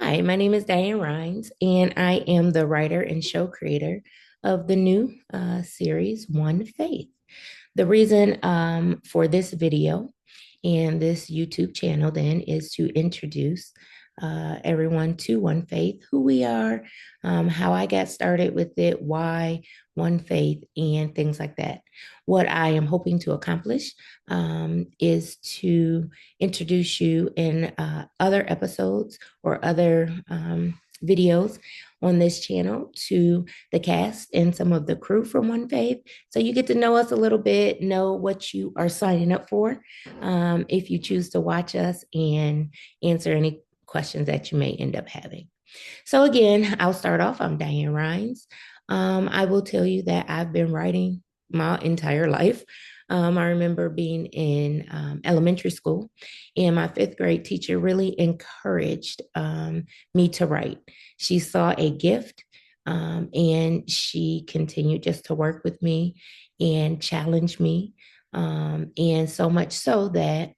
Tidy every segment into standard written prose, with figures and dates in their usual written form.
Hi, my name is Diane Rhynes, and I am the writer and show creator of the new series, One Faith. The reason for this video and this YouTube channel then is to introduce everyone to One Faith, who we are, how I got started with it, why One Faith, and things like that. What I am hoping to accomplish is to introduce you in other episodes or other videos on this channel to the cast and some of the crew from One Faith. So you get to know us a little bit, know what you are signing up for if you choose to watch us and answer any questions that you may end up having. So again, I'll start off. I'm Diane Rhynes. I will tell you that I've been writing my entire life. I remember being in elementary school, and my fifth grade teacher really encouraged me to write. She saw a gift, and she continued just to work with me and challenge me. And so much so that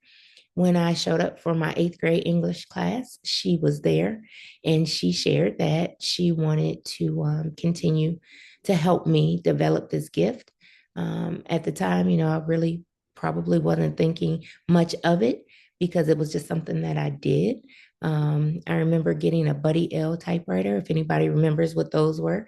when I showed up for my eighth grade English class, she was there and she shared that she wanted to continue to help me develop this gift. At the time, I really probably wasn't thinking much of it because it was just something that I did. I remember getting a Buddy L typewriter, if anybody remembers what those were,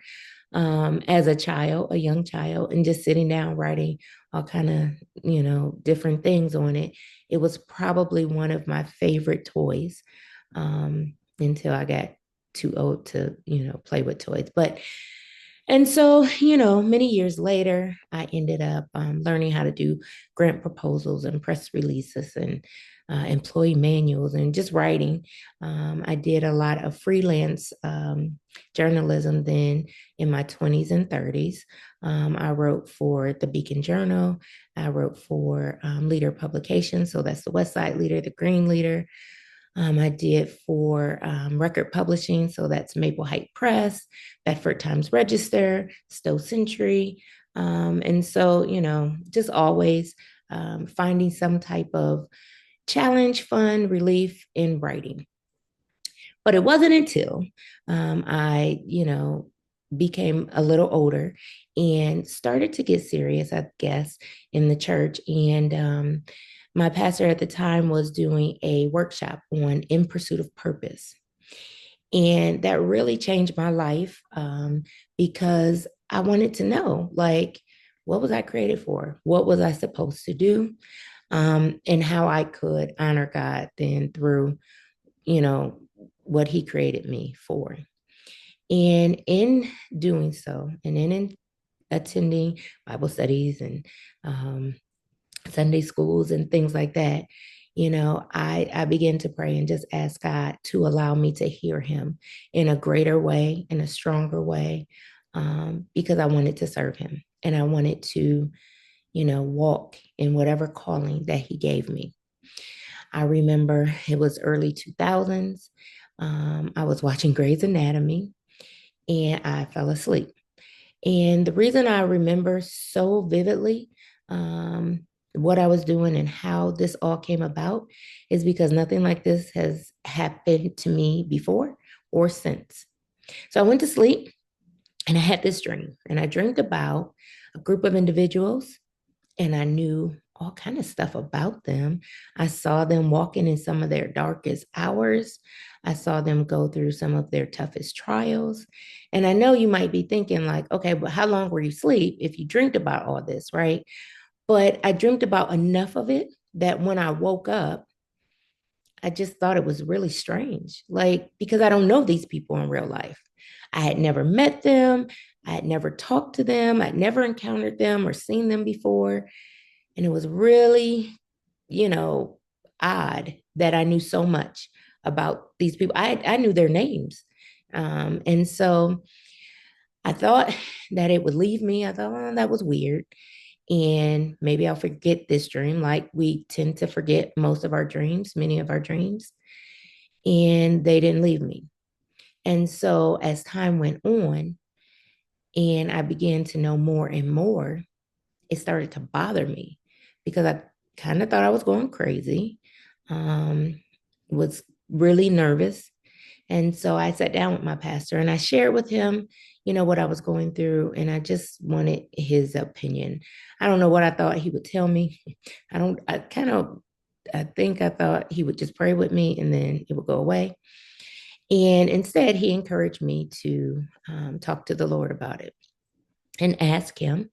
as a child, a young child, and just sitting down writing all kind of, different things on it. It was probably one of my favorite toys until I got too old to, play with toys. And so, many years later, I ended up learning how to do grant proposals and press releases and employee manuals and just writing. I did a lot of freelance journalism then in my 20s and 30s. I wrote for the Beacon Journal. I wrote for Leader Publications. So that's the West Side Leader, the Green Leader. I did for record publishing, so that's Maple Height Press, Bedford Times Register, Stowe Century. And so, just always finding some type of challenge, fun, relief in writing. But it wasn't until I, became a little older and started to get serious, I guess, in the church. And my pastor at the time was doing a workshop on In Pursuit of Purpose. And that really changed my life because I wanted to know, like, what was I created for? What was I supposed to do? And how I could honor God then through, you know, what He created me for. And in doing so, and in attending Bible studies and Sunday schools and things like that, I began to pray and just ask God to allow me to hear Him in a greater way, in a stronger way, because I wanted to serve Him and I wanted to, walk in whatever calling that He gave me. I remember it was early 2000s. I was watching Grey's Anatomy and I fell asleep. And the reason I remember so vividly what I was doing and how this all came about is because nothing like this has happened to me before or since. So I went to sleep and I had this dream, and I dreamed about a group of individuals, and I knew all kind of stuff about them. I saw them walking in some of their darkest hours. I saw them go through some of their toughest trials. And I know you might be thinking like, okay, but how long were you asleep if you dreamed about all this, right? But I dreamed about enough of it that when I woke up, I just thought it was really strange. Like, because I don't know these people in real life. I had never met them. I had never talked to them. I'd never encountered them or seen them before. And it was really, you know, odd that I knew so much about these people. I knew their names. And so I thought that it would leave me. I thought, oh, that was weird. And maybe I'll forget this dream, like we tend to forget most of our dreams, many of our dreams. And they didn't leave me. And so as time went on and I began to know more and more, it started to bother me because I kind of thought I was going crazy, was really nervous, And so I sat down with my pastor and I shared with him, what I was going through. And I just wanted his opinion. I don't know what I thought he would tell me. I think I thought he would just pray with me and then it would go away. And instead, he encouraged me to talk to the Lord about it and ask him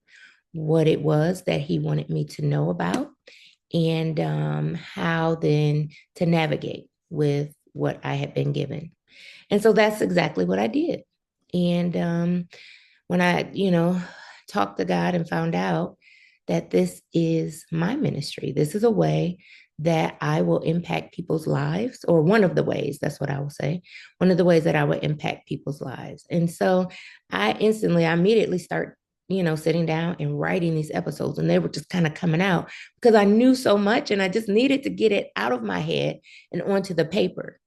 what it was that he wanted me to know about and how then to navigate with what I had been given. And so that's exactly what I did. And when I, talked to God and found out that this is my ministry, this is a way that I will impact people's lives, or one of the ways, that's what I will say, one of the ways that I will impact people's lives. And so I immediately start, sitting down and writing these episodes, and they were just kind of coming out because I knew so much and I just needed to get it out of my head and onto the paper.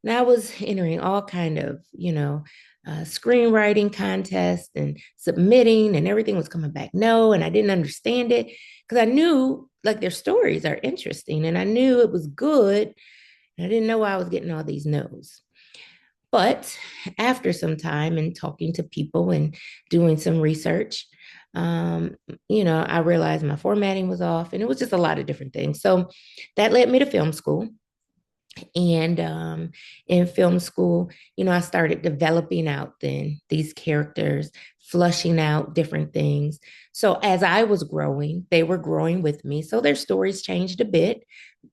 And I was entering all kind of, screenwriting contests and submitting, and everything was coming back no, and I didn't understand it because I knew like their stories are interesting, and I knew it was good, and I didn't know why I was getting all these no's. But after some time and talking to people and doing some research, um, I realized my formatting was off, and it was just a lot of different things. So that led me to film school. And in film school, I started developing out then these characters, flushing out different things. So as I was growing, they were growing with me. So their stories changed a bit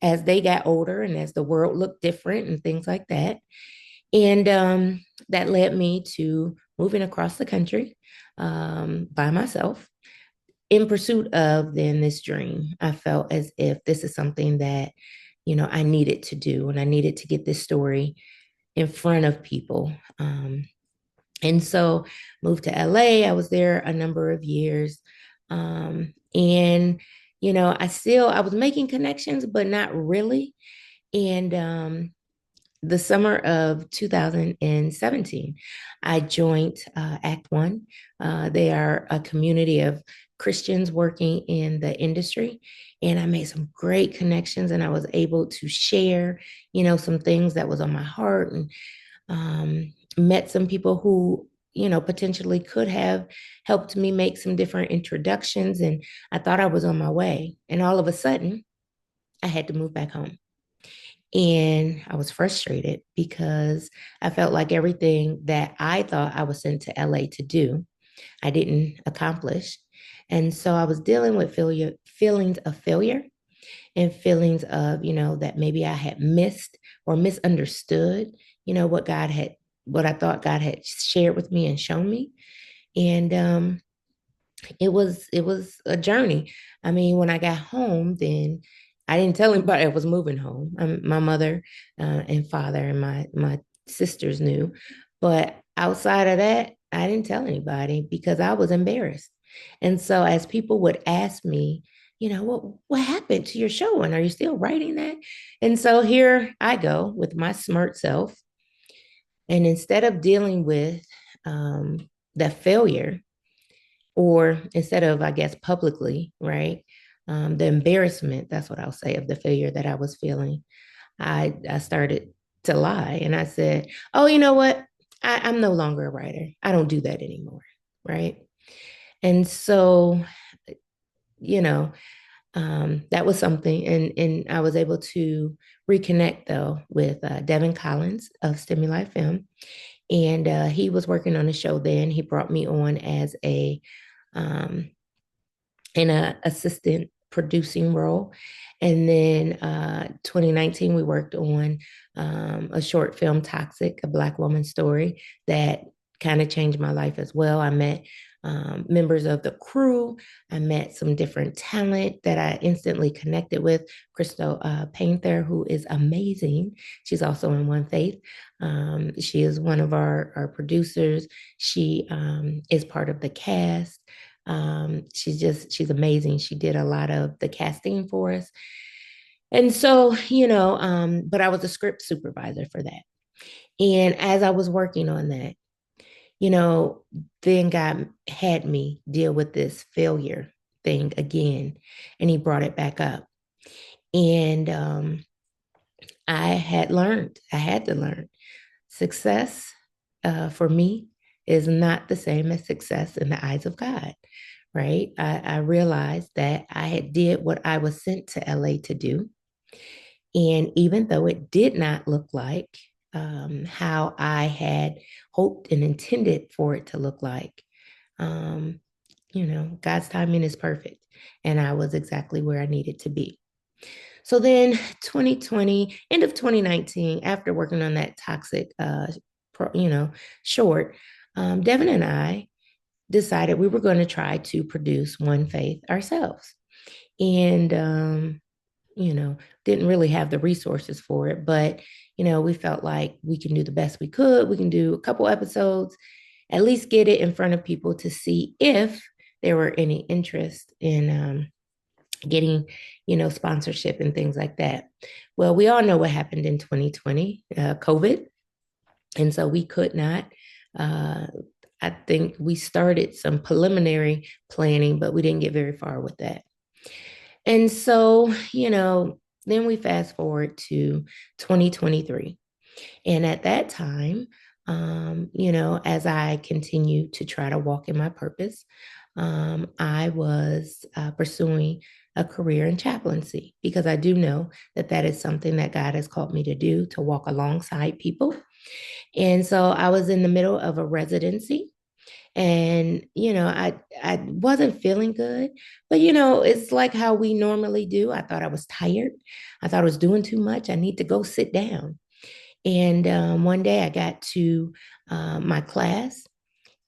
as they got older and as the world looked different and things like that. And that led me to moving across the country by myself in pursuit of then this dream. I felt as if this is something that, I needed to do, and I needed to get this story in front of people. And so moved to LA. I was there a number of years. And, I was making connections, but not really. And the summer of 2017, I joined Act One. They are a community of Christians working in the industry. And I made some great connections, and I was able to share, some things that was on my heart, and met some people who, potentially could have helped me make some different introductions. And I thought I was on my way. And all of a sudden, I had to move back home. And I was frustrated because I felt like everything that I thought I was sent to LA to do, I didn't accomplish. And so I was dealing with feelings of failure and feelings of, that maybe I had missed or misunderstood, what I thought God had shared with me and shown me. And it was a journey. I mean, when I got home, then I didn't tell anybody I was moving home. My mother and father and my sisters knew, but outside of that, I didn't tell anybody because I was embarrassed. And so, as people would ask me, what happened to your show, and are you still writing that? And so here I go with my smart self, and instead of dealing with that failure, or instead of, I guess, publicly, right? The embarrassment, that's what I'll say, of the failure that I was feeling. I started to lie, and I said, oh, you know what? I'm no longer a writer. I don't do that anymore. Right. And so, you know, that was something. And I was able to reconnect though with Devin Collins of Stimuli Film. And he was working on a show then. He brought me on as um, in a assistant producing role. And then 2019, we worked on a short film, Toxic, a Black woman story that kind of changed my life as well. I met members of the crew. I met some different talent that I instantly connected with. Crystal Painter, who is amazing. She's also in One Faith. She is one of our producers. She is part of the cast. She's amazing. She did a lot of the casting for us. And so, but I was a script supervisor for that. And as I was working on that, you know, then God had me deal with this failure thing again, and he brought it back up. And I had to learn Success for me is not the same as success in the eyes of God, right? I realized that I had did what I was sent to LA to do. And even though it did not look like how I had hoped and intended for it to look like, um, God's timing is perfect. And I was exactly where I needed to be. So then 2020, end of 2019, after working on that toxic, short, Devin and I decided we were going to try to produce One Faith ourselves. And, didn't really have the resources for it, but, we felt like we can do the best we could. We can do a couple episodes, at least get it in front of people to see if there were any interest in getting, sponsorship and things like that. Well, we all know what happened in 2020, COVID. And so we could not. Uh, I think we started some preliminary planning, but we didn't get very far with that. And so, then we fast forward to 2023. And at that time, as I continued to try to walk in my purpose, I was pursuing a career in chaplaincy because I do know that that is something that God has called me to do, to walk alongside people. And so I was in the middle of a residency, and I wasn't feeling good, but it's like how we normally do. I thought I was tired. I thought I was doing too much. I need to go sit down. And one day I got to my class,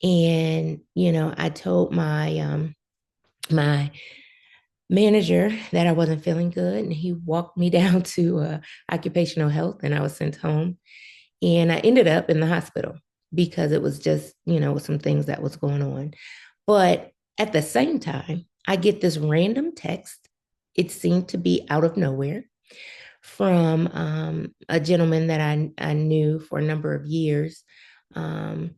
and I told my manager that I wasn't feeling good, and he walked me down to occupational health, and I was sent home. And I ended up in the hospital because it was just some things that was going on. But at the same time, I get this random text. It seemed to be out of nowhere from a gentleman that I knew for a number of years. Um,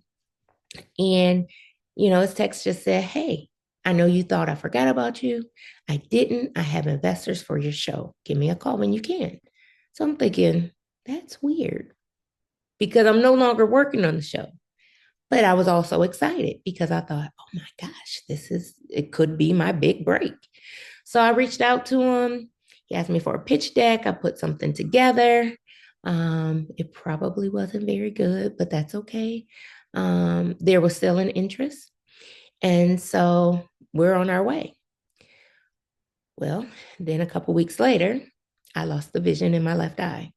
and, his text just said, "Hey, I know you thought I forgot about you. I didn't. I have investors for your show. Give me a call when you can." So I'm thinking, that's weird because I'm no longer working on the show. But I was also excited because I thought, oh my gosh, it could be my big break. So I reached out to him. He asked me for a pitch deck. I put something together. It probably wasn't very good, but that's okay. There was still an interest. And so we're on our way. Well, then a couple weeks later, I lost the vision in my left eye.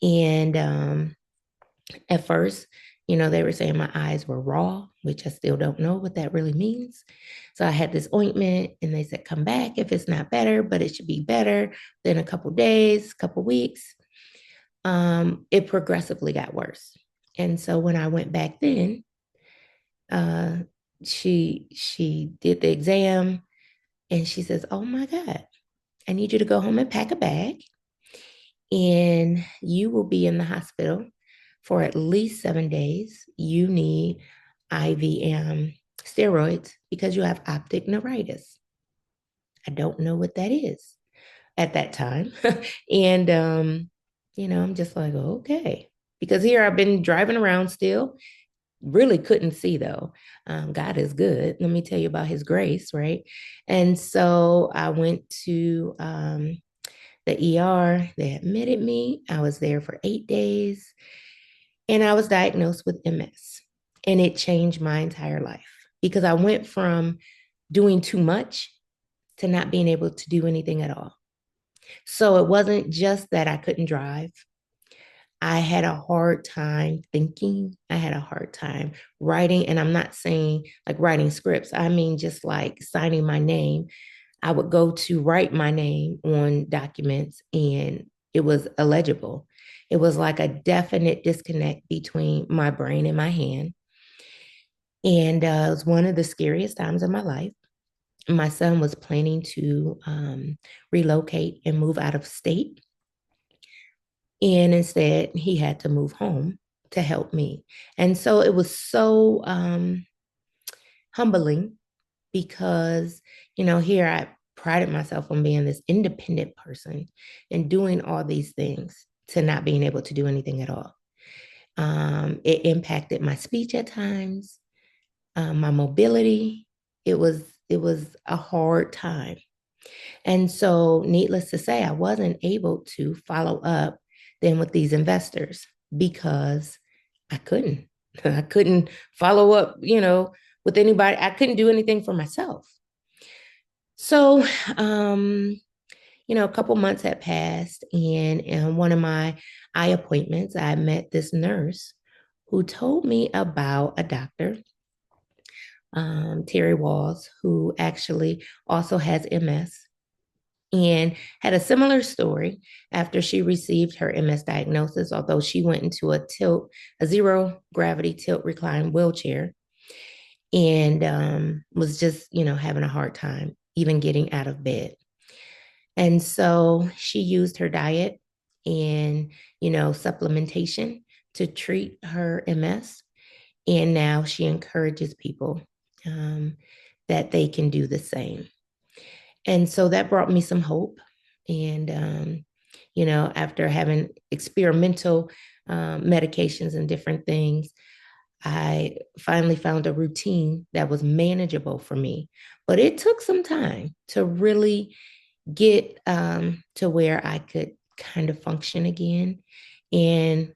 And at first, they were saying my eyes were raw, which I still don't know what that really means. So I had this ointment, and they said, come back if it's not better, but it should be better. Then a couple days, couple weeks, it progressively got worse. And so when I went back then, uh, she did the exam, and she says, oh my God, I need you to go home and pack a bag, and you will be in the hospital for at least 7 days. You need IV steroids because you have optic neuritis. I don't know what that is at that time. And, I'm just like, okay. Because here I've been driving around still, really couldn't see though. God is good. Let me tell you about his grace, right? And so I went to the ER. They admitted me. I was there for 8 days. And I was diagnosed with MS. And it changed my entire life because I went from doing too much to not being able to do anything at all. So it wasn't just that I couldn't drive. I had a hard time thinking. I had a hard time writing. And I'm not saying like writing scripts, I mean, just like signing my name. I would go to write my name on documents, and it was illegible. It was like a definite disconnect between my brain and my hand. And it was one of the scariest times of my life. My son was planning to relocate and move out of state. And instead, he had to move home to help me. And so it was so humbling because, here I prided myself on being this independent person and doing all these things to not being able to do anything at all. It impacted my speech at times, my mobility. It was a hard time. And so, needless to say, I wasn't able to follow up then with these investors because I couldn't. I couldn't follow up, with anybody. I couldn't do anything for myself. So, a couple months had passed, and in one of my eye appointments, I met this nurse who told me about a doctor, Terry Walls, who actually also has MS and had a similar story after she received her MS diagnosis, although she went into a zero gravity tilt recline wheelchair and was just, having a hard time even getting out of bed. And so she used her diet and, supplementation to treat her MS. And now she encourages people um, that they can do the same. And so that brought me some hope. And, after having experimental medications and different things, I finally found a routine that was manageable for me. But it took some time to really get to where I could kind of function again. And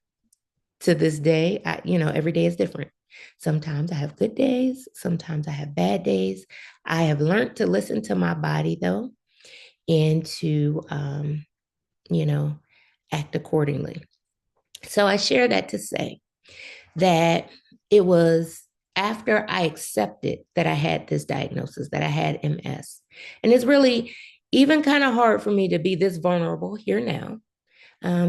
to this day, every day is different. Sometimes I have good days, sometimes I have bad days. I have learned to listen to my body though, and to, you know, act accordingly. So I share that to say that it was after I accepted that I had this diagnosis, that I had MS. And it's really even kind of hard for me to be this vulnerable here now,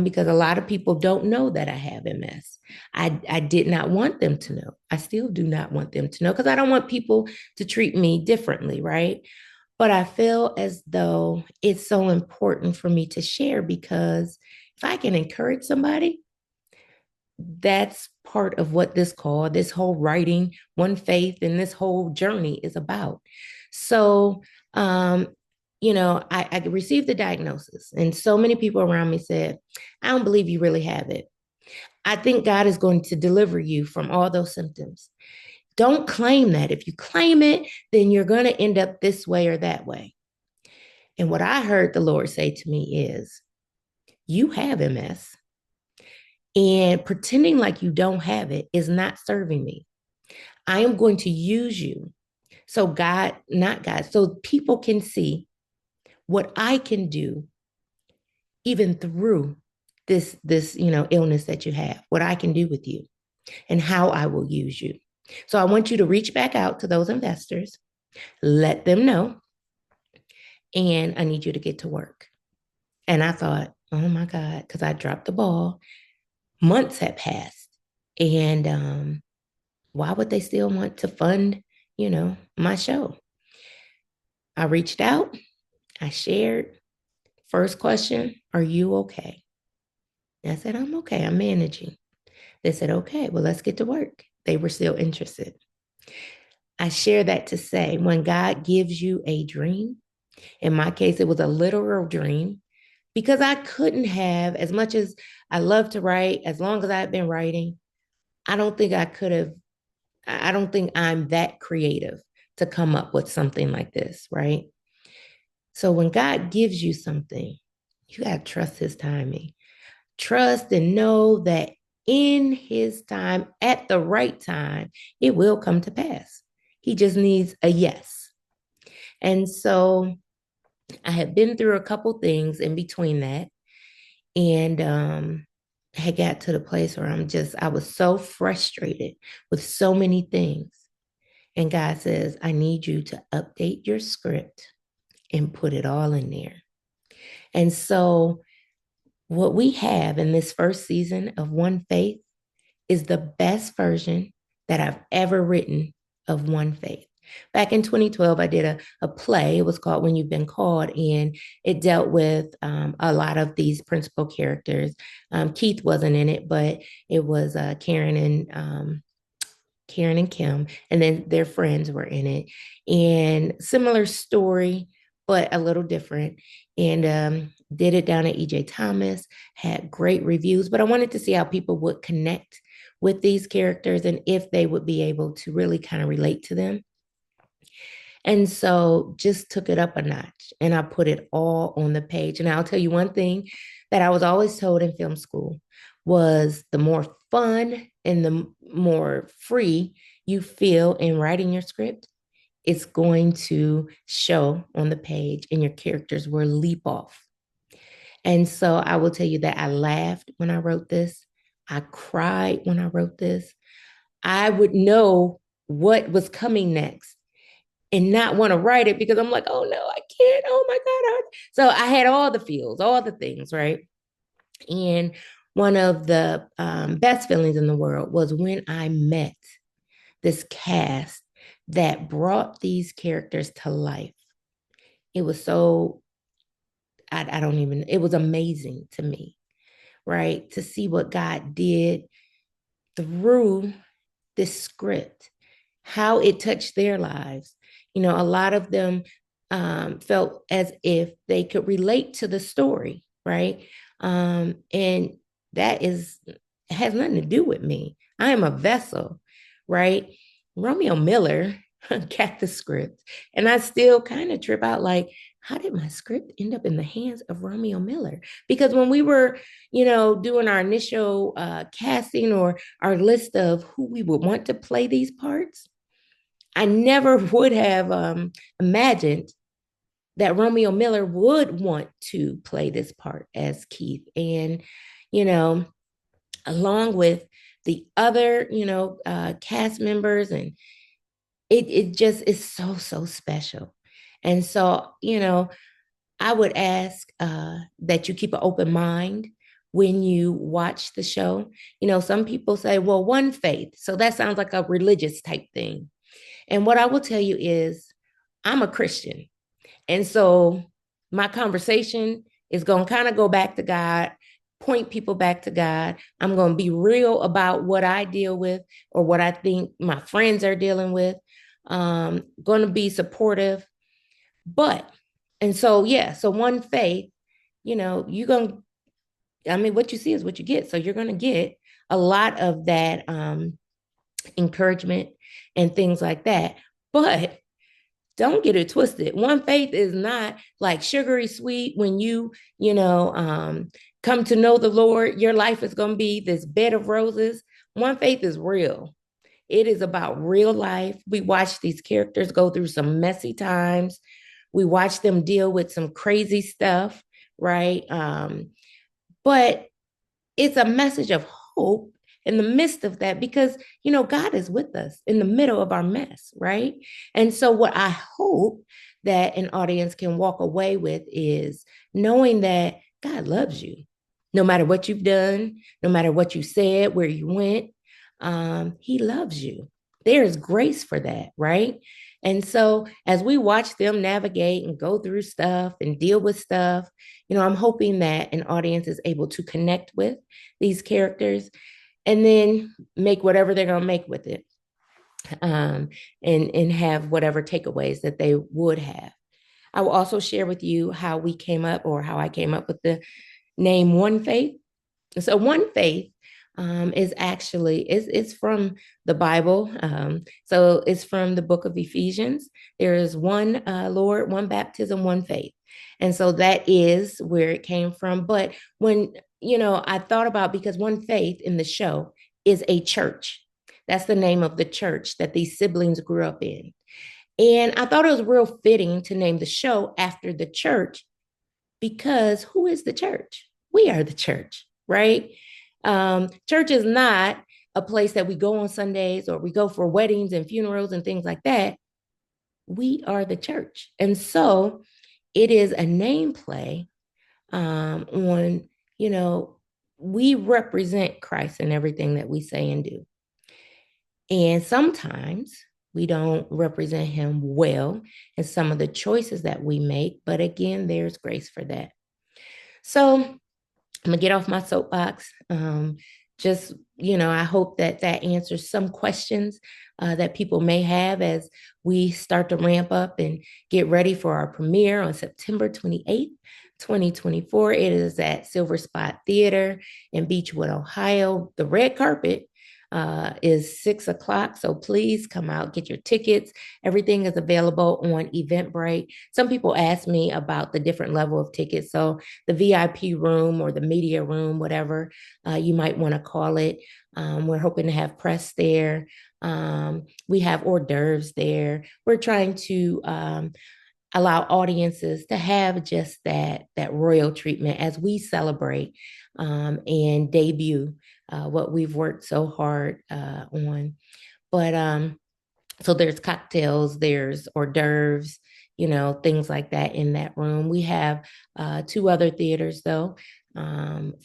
because a lot of people don't know that I have MS. I did not want them to know. I still do not want them to know because I don't want people to treat me differently, right? But I feel as though it's so important for me to share because if I can encourage somebody, that's part of what this whole writing, One Faith, and this whole journey is about. So, I received the diagnosis, and so many people around me said, I don't believe you really have it. I think God is going to deliver you from all those symptoms. Don't claim that. If you claim it, then you're going to end up this way or that way. And what I heard the Lord say to me is, you have MS, and pretending like you don't have it is not serving me. I am going to use you. So God, not God, so people can see what I can do even through this illness that you have, what I can do with you and how I will use you. So I want you to reach back out to those investors, let them know, and I need you to get to work. And I thought, oh my God, because I dropped the ball. Months had passed. And why would they still want to fund, my show? I reached out, I shared. First question, are you okay? I said, I'm okay, I'm managing. They said, okay, well, let's get to work. They were still interested. I share that to say, when God gives you a dream, in my case, it was a literal dream because I couldn't have, as much as I love to write, as long as I've been writing, I don't think I could have, I don't think I'm that creative to come up with something like this, right? So when God gives you something, you got to trust his timing. Trust and know that in his time, at the right time, it will come to pass. He just needs a yes. And so I had been through a couple things in between that, and had got to the place where I was so frustrated with so many things. And God says, I need you to update your script and put it all in there. And so what we have in this first season of One Faith is the best version that I've ever written of One Faith. Back in 2012, I did a play. It was called When You've Been Called, and it dealt with a lot of these principal characters. Keith wasn't in it, but it was Karen and Kim, and then their friends were in it. And similar story, but a little different. And did it down at EJ Thomas, had great reviews, but I wanted to see how people would connect with these characters and if they would be able to really kind of relate to them. And so just took it up a notch and I put it all on the page. And I'll tell you one thing that I was always told in film school was the more fun and the more free you feel in writing your script, it's going to show on the page and your characters will leap off. And so I will tell you that I laughed when I wrote this. I cried when I wrote this. I would know what was coming next and not want to write it because I'm like, oh no, I can't. Oh my God. So I had all the feels, all the things, right? And one of the best feelings in the world was when I met this cast that brought these characters to life. It was so, I don't even, it was amazing to me, right? To see what God did through this script, how it touched their lives. You know, a lot of them felt as if they could relate to the story, right? And that is has nothing to do with me. I am a vessel, right? Romeo Miller got the script, and I still kind of trip out like, how did my script end up in the hands of Romeo Miller? Because when we were, doing our initial casting or our list of who we would want to play these parts, I never would have imagined that Romeo Miller would want to play this part as Keith. And, you know, along with the other, cast members, and it just is so, so special. And so, I would ask that you keep an open mind when you watch the show. Some people say, well, one faith. So that sounds like a religious type thing. And what I will tell you is, I'm a Christian. And so my conversation is going to kind of go back to God, point people back to God. I'm going to be real about what I deal with or what I think my friends are dealing with. Going to be supportive. But, and so, yeah, so one faith, you're going to, what you see is what you get. So you're going to get a lot of that encouragement and things like that. But don't get it twisted. One faith is not like sugary sweet. When you come to know the Lord, your life is going to be this bed of roses. One faith is real. It is about real life. We watch these characters go through some messy times. We watch them deal with some crazy stuff, right? But it's a message of hope in the midst of that because, God is with us in the middle of our mess, right? And so, what I hope that an audience can walk away with is knowing that God loves you, no matter what you've done, no matter what you said, where you went. He loves you. There is grace for that, right? And so, as we watch them navigate and go through stuff and deal with stuff, I'm hoping that an audience is able to connect with these characters and then make whatever they're going to make with it, and have whatever takeaways that they would have. I will also share with you how we came up, or how I came up with the name One Faith. So One Faith is actually it's from the Bible. So it's from the book of Ephesians. There is one Lord, one baptism, one faith. And so that is where it came from. But when, I thought about, because One Faith in the show is a church. That's the name of the church that these siblings grew up in. And I thought it was real fitting to name the show after the church, because who is the church? We are the church, right? Church is not a place that we go on Sundays or we go for weddings and funerals and things like that. We are the church. And so it is a name play on, we represent Christ in everything that we say and do. And sometimes we don't represent him well in some of the choices that we make. But again, there's grace for that. So I'm going to get off my soapbox. I hope that answers some questions that people may have as we start to ramp up and get ready for our premiere on September 28th. 2024. It is at Silver Spot Theater in Beechwood, Ohio. The red carpet is 6 o'clock. So please come out, get your tickets. Everything is available on Eventbrite. Some people ask me about the different level of tickets. So the VIP room or the media room, whatever you might want to call it. We're hoping to have press there. We have hors d'oeuvres there. We're trying to allow audiences to have just that royal treatment as we celebrate and debut what we've worked so hard on. But so there's cocktails, there's hors d'oeuvres, things like that in that room. We have two other theaters though.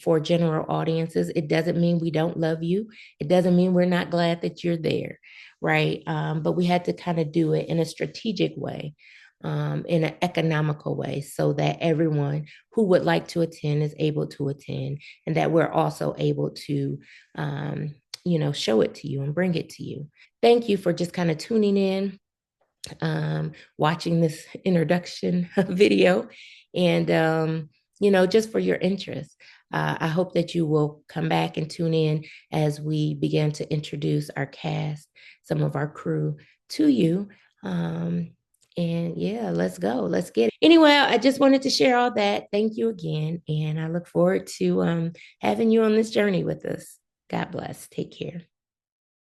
For general audiences, it doesn't mean we don't love you. It doesn't mean we're not glad that you're there, right? But we had to kind of do it in a strategic way, in an economical way, so that everyone who would like to attend is able to attend, and that we're also able to, show it to you and bring it to you. Thank you for just kind of tuning in, watching this introduction video, and just for your interest. I hope that you will come back and tune in as we begin to introduce our cast, some of our crew to you. And yeah, let's go. Let's get it. Anyway, I just wanted to share all that. Thank you again. And I look forward to having you on this journey with us. God bless. Take care.